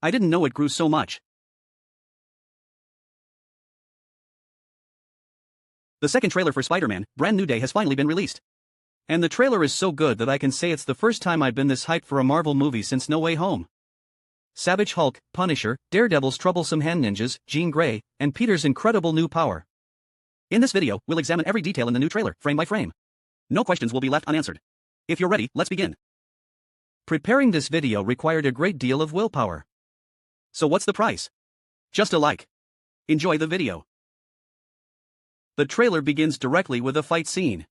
I didn't know it grew so much. The second trailer for Spider-Man, Brand New Day has finally been released. And the trailer is so good that I can say it's the first time I've been this hyped for a Marvel movie since No Way Home. Savage Hulk, Punisher, Daredevil's troublesome hand ninjas, Jean Grey, and Peter's incredible new power. In this video, we'll examine every detail in the new trailer, frame by frame. No questions will be left unanswered. If you're ready, let's begin. Preparing this video required a great deal of willpower. So what's the price? Just a like. Enjoy the video. The trailer begins directly with a fight scene.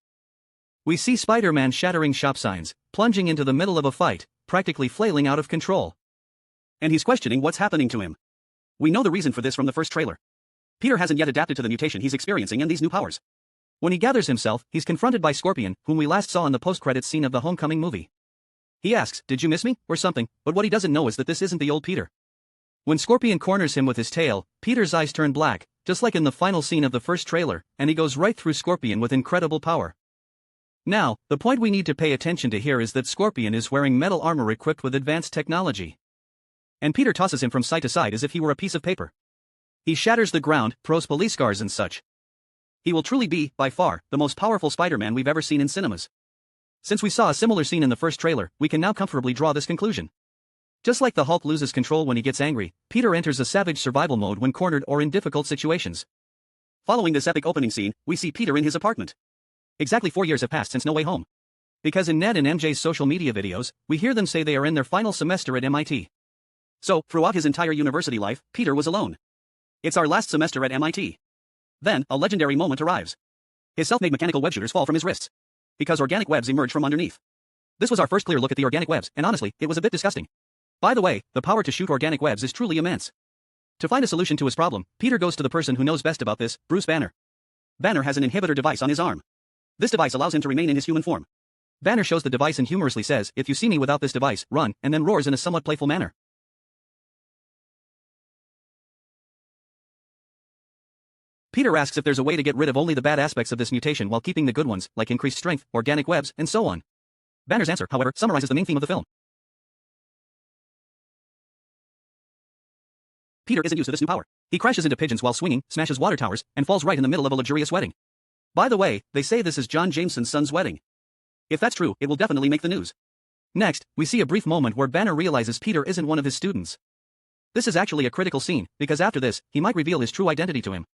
We see Spider-Man shattering shop signs, plunging into the middle of a fight, practically flailing out of control. And he's questioning what's happening to him. We know the reason for this from the first trailer. Peter hasn't yet adapted to the mutation he's experiencing and these new powers. When he gathers himself, he's confronted by Scorpion, whom we last saw in the post-credits scene of the Homecoming movie. He asks, "Did you miss me?" or something, but what he doesn't know is that this isn't the old Peter. When Scorpion corners him with his tail, Peter's eyes turn black, just like in the final scene of the first trailer, and he goes right through Scorpion with incredible power. Now, the point we need to pay attention to here is that Scorpion is wearing metal armor equipped with advanced technology. And Peter tosses him from side to side as if he were a piece of paper. He shatters the ground, throws police cars and such. He will truly be, by far, the most powerful Spider-Man we've ever seen in cinemas. Since we saw a similar scene in the first trailer, we can now comfortably draw this conclusion. Just like the Hulk loses control when he gets angry, Peter enters a savage survival mode when cornered or in difficult situations. Following this epic opening scene, we see Peter in his apartment. Exactly 4 years have passed since No Way Home. Because in Ned and MJ's social media videos, we hear them say they are in their final semester at MIT. So, throughout his entire university life, Peter was alone. It's our last semester at MIT. Then, a legendary moment arrives. His self-made mechanical web shooters fall from his wrists. Because organic webs emerge from underneath. This was our first clear look at the organic webs, and honestly, it was a bit disgusting. By the way, the power to shoot organic webs is truly immense. To find a solution to his problem, Peter goes to the person who knows best about this, Bruce Banner. Banner has an inhibitor device on his arm. This device allows him to remain in his human form. Banner shows the device and humorously says, "If you see me without this device, run," and then roars in a somewhat playful manner. Peter asks if there's a way to get rid of only the bad aspects of this mutation while keeping the good ones, like increased strength, organic webs, and so on. Banner's answer, however, summarizes the main theme of the film. Peter isn't used to this new power. He crashes into pigeons while swinging, smashes water towers, and falls right in the middle of a luxurious wedding. By the way, they say this is John Jameson's son's wedding. If that's true, it will definitely make the news. Next, we see a brief moment where Banner realizes Peter isn't one of his students. This is actually a critical scene, because after this, he might reveal his true identity to him.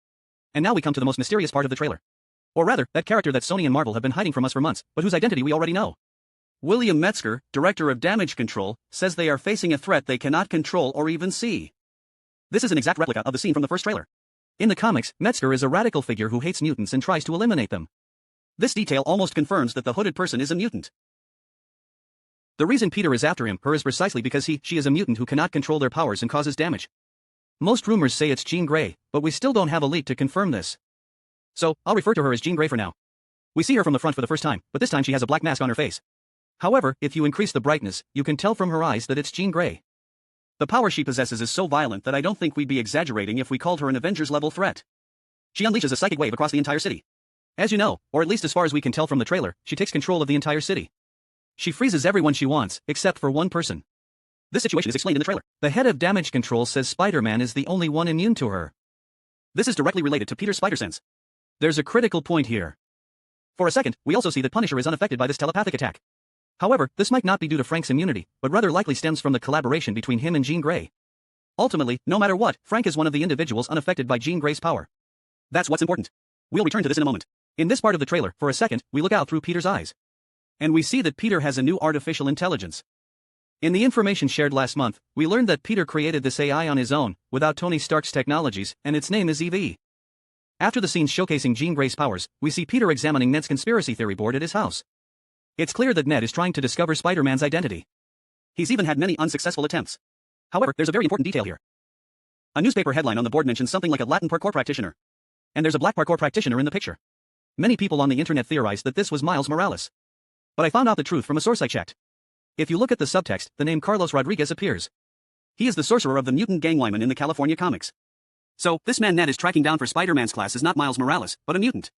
And now we come to the most mysterious part of the trailer. Or rather, that character that Sony and Marvel have been hiding from us for months, but whose identity we already know. William Metzger, director of Damage Control, says they are facing a threat they cannot control or even see. This is an exact replica of the scene from the first trailer. In the comics, Metzger is a radical figure who hates mutants and tries to eliminate them. This detail almost confirms that the hooded person is a mutant. The reason Peter is after him/her is precisely because she is a mutant who cannot control their powers and causes damage. Most rumors say it's Jean Grey, but we still don't have a leak to confirm this. So, I'll refer to her as Jean Grey for now. We see her from the front for the first time, but this time she has a black mask on her face. However, if you increase the brightness, you can tell from her eyes that it's Jean Grey. The power she possesses is so violent that I don't think we'd be exaggerating if we called her an Avengers-level threat. She unleashes a psychic wave across the entire city. As you know, or at least as far as we can tell from the trailer, she takes control of the entire city. She freezes everyone she wants, except for one person. This situation is explained in the trailer. The head of Damage Control says Spider-Man is the only one immune to her. This is directly related to Peter's spider sense. There's a critical point here. For a second, we also see that Punisher is unaffected by this telepathic attack. However, this might not be due to Frank's immunity, but rather likely stems from the collaboration between him and Jean Grey. Ultimately, no matter what, Frank is one of the individuals unaffected by Jean Grey's power. That's what's important. We'll return to this in a moment. In this part of the trailer, for a second, we look out through Peter's eyes. And we see that Peter has a new artificial intelligence. In the information shared last month, we learned that Peter created this AI on his own, without Tony Stark's technologies, and its name is EV. After the scene showcasing Jean Grey's powers, we see Peter examining Ned's conspiracy theory board at his house. It's clear that Ned is trying to discover Spider-Man's identity. He's even had many unsuccessful attempts. However, there's a very important detail here. A newspaper headline on the board mentions something like a Latin parkour practitioner. And there's a black parkour practitioner in the picture. Many people on the internet theorized that this was Miles Morales. But I found out the truth from a source I checked. If you look at the subtext, the name Carlos Rodriguez appears. He is the sorcerer of the mutant ganglyman in the California comics. So, this man Ned is tracking down for Spider-Man's class is not Miles Morales, but a mutant.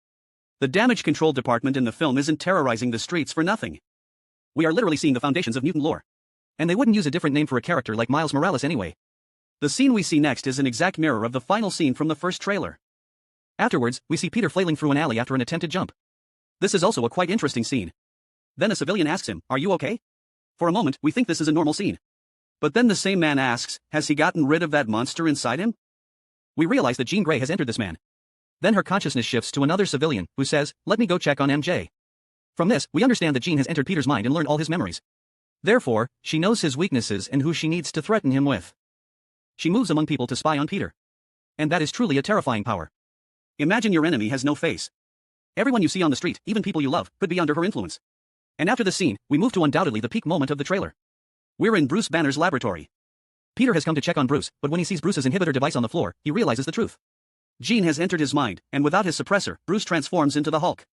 The damage control department in the film isn't terrorizing the streets for nothing. We are literally seeing the foundations of mutant lore. And they wouldn't use a different name for a character like Miles Morales anyway. The scene we see next is an exact mirror of the final scene from the first trailer. Afterwards, we see Peter flailing through an alley after an attempted jump. This is also a quite interesting scene. Then a civilian asks him, "Are you okay?" For a moment, we think this is a normal scene. But then the same man asks, has he gotten rid of that monster inside him? We realize that Jean Grey has entered this man. Then her consciousness shifts to another civilian, who says, "Let me go check on MJ." From this, we understand that Jean has entered Peter's mind and learned all his memories. Therefore, she knows his weaknesses and who she needs to threaten him with. She moves among people to spy on Peter. And that is truly a terrifying power. Imagine your enemy has no face. Everyone you see on the street, even people you love, could be under her influence. And after the scene, we move to undoubtedly the peak moment of the trailer. We're in Bruce Banner's laboratory. Peter has come to check on Bruce, but when he sees Bruce's inhibitor device on the floor, he realizes the truth. Jean has entered his mind, and without his suppressor, Bruce transforms into the Hulk.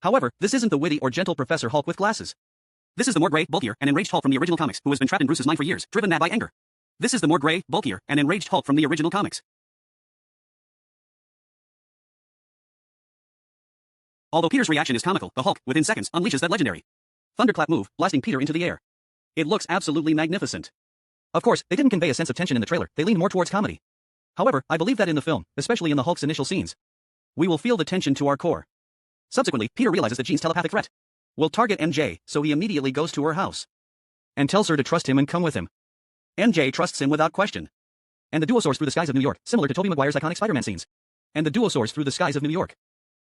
However, this isn't the witty or gentle Professor Hulk with glasses. This is the more gray, bulkier, and enraged Hulk from the original comics, who has been trapped in Bruce's mind for years, driven mad by anger. This is the more gray, bulkier, and enraged Hulk from the original comics. Although Peter's reaction is comical, the Hulk, within seconds, unleashes that legendary thunderclap move, blasting Peter into the air. It looks absolutely magnificent. Of course, they didn't convey a sense of tension in the trailer, they leaned more towards comedy. However, I believe that in the film, especially in the Hulk's initial scenes, we will feel the tension to our core. Subsequently, Peter realizes that Jean's telepathic threat will target MJ, so he immediately goes to her house and tells her to trust him and come with him. MJ trusts him without question. And the duo soars through the skies of New York, similar to Tobey Maguire's iconic Spider-Man scenes. And the duo soars through the skies of New York.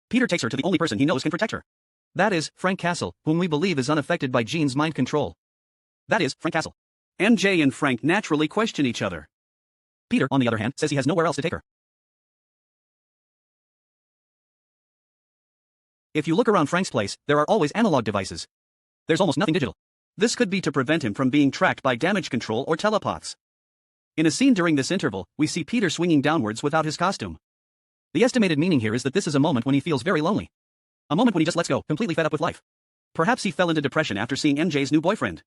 Peter takes her to the only person he knows can protect her. That is, Frank Castle, whom we believe is unaffected by Jean's mind control. That is, Frank Castle. MJ and Frank naturally question each other. Peter, on the other hand, says he has nowhere else to take her. If you look around Frank's place, there are always analog devices. There's almost nothing digital. This could be to prevent him from being tracked by damage control or telepaths. In a scene during this interval, we see Peter swinging downwards without his costume. The estimated meaning here is that this is a moment when he feels very lonely. A moment when he just lets go, completely fed up with life. Perhaps he fell into depression after seeing MJ's new boyfriend.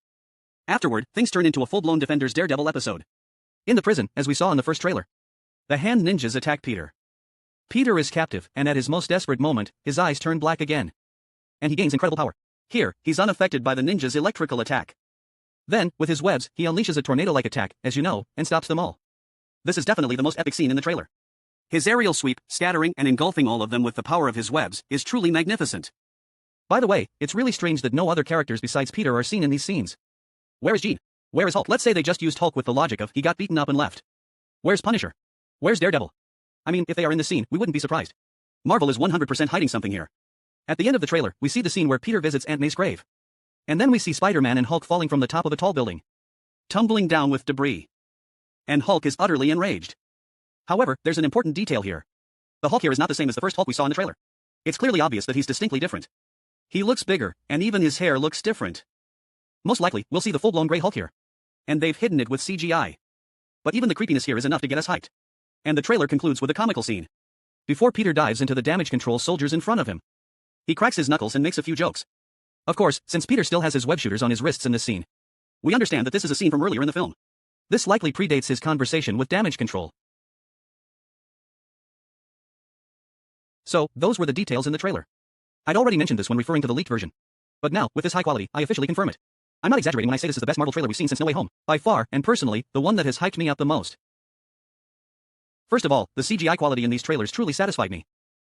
Afterward, things turn into a full-blown Defenders Daredevil episode. In the prison, as we saw in the first trailer, the hand ninjas attack Peter. Peter is captive, and at his most desperate moment, his eyes turn black again. And he gains incredible power. Here, he's unaffected by the ninjas' electrical attack. Then, with his webs, he unleashes a tornado-like attack, as you know, and stops them all. This is definitely the most epic scene in the trailer. His aerial sweep, scattering and engulfing all of them with the power of his webs, is truly magnificent. By the way, it's really strange that no other characters besides Peter are seen in these scenes. Where is Jean? Where is Hulk? Let's say they just used Hulk with the logic of he got beaten up and left. Where's Punisher? Where's Daredevil? I mean, if they are in the scene, we wouldn't be surprised. Marvel is 100% hiding something here. At the end of the trailer, we see the scene where Peter visits Aunt May's grave. And then we see Spider-Man and Hulk falling from the top of a tall building, tumbling down with debris. And Hulk is utterly enraged. However, there's an important detail here. The Hulk here is not the same as the first Hulk we saw in the trailer. It's clearly obvious that he's distinctly different. He looks bigger, and even his hair looks different. Most likely, we'll see the full-blown gray Hulk here. And they've hidden it with CGI. But even the creepiness here is enough to get us hyped. And the trailer concludes with a comical scene. Before Peter dives into the damage control soldiers in front of him, he cracks his knuckles and makes a few jokes. Of course, since Peter still has his web shooters on his wrists in this scene, we understand that this is a scene from earlier in the film. This likely predates his conversation with damage control. So, those were the details in the trailer. I'd already mentioned this when referring to the leaked version. But now, with this high quality, I officially confirm it. I'm not exaggerating when I say this is the best Marvel trailer we've seen since No Way Home, by far, and personally, the one that has hyped me up the most. First of all, the CGI quality in these trailers truly satisfied me.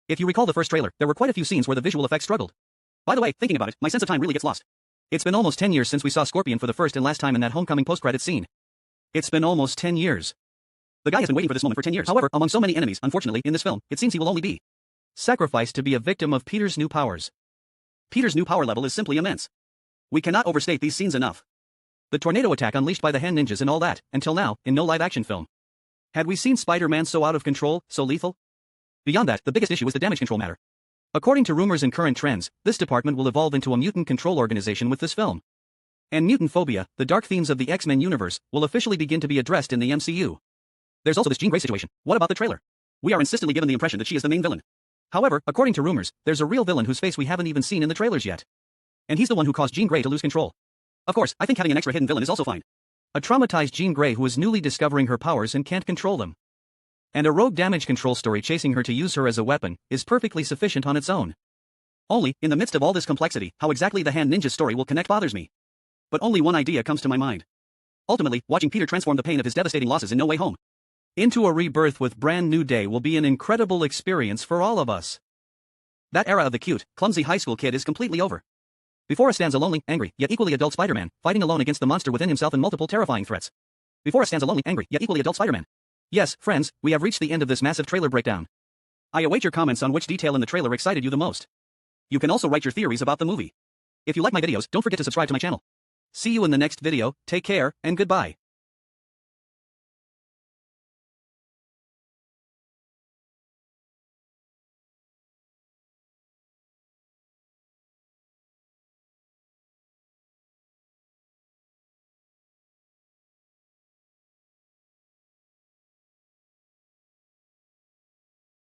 If you recall the first trailer, there were quite a few scenes where the visual effects struggled. By the way, thinking about it, my sense of time really gets lost. It's been almost 10 years since we saw Scorpion for the first and last time in that homecoming post-credits scene. It's been almost 10 years. The guy has been waiting for this moment for 10 years. However, among so many enemies, unfortunately, in this film, it seems he will only be sacrificed to be a victim of Peter's new powers. Peter's new power level is simply immense. We cannot overstate these scenes enough. The tornado attack unleashed by the hand ninjas and all that, until now, in no live-action film. Had we seen Spider-Man so out of control, so lethal? Beyond that, the biggest issue was the damage control matter. According to rumors and current trends, this department will evolve into a mutant control organization with this film. And mutant phobia, the dark themes of the X-Men universe, will officially begin to be addressed in the MCU. There's also this Jean Grey situation. What about the trailer? We are insistently given the impression that she is the main villain. However, according to rumors, there's a real villain whose face we haven't even seen in the trailers yet. And he's the one who caused Jean Grey to lose control. Of course, I think having an extra hidden villain is also fine. A traumatized Jean Grey who is newly discovering her powers and can't control them. And a rogue damage control story chasing her to use her as a weapon is perfectly sufficient on its own. Only, in the midst of all this complexity, how exactly the hand ninja story will connect bothers me. But only one idea comes to my mind. Ultimately, watching Peter transform the pain of his devastating losses in No Way Home into a rebirth with brand new day will be an incredible experience for all of us. That era of the cute, clumsy high school kid is completely over. Before us stands a lonely, angry, yet equally adult Spider-Man, fighting alone against the monster within himself and multiple terrifying threats. Before us stands a lonely, angry, yet equally adult Spider-Man. Yes, friends, we have reached the end of this massive trailer breakdown. I await your comments on which detail in the trailer excited you the most. You can also write your theories about the movie. If you like my videos, don't forget to subscribe to my channel. See you in the next video, take care, and goodbye.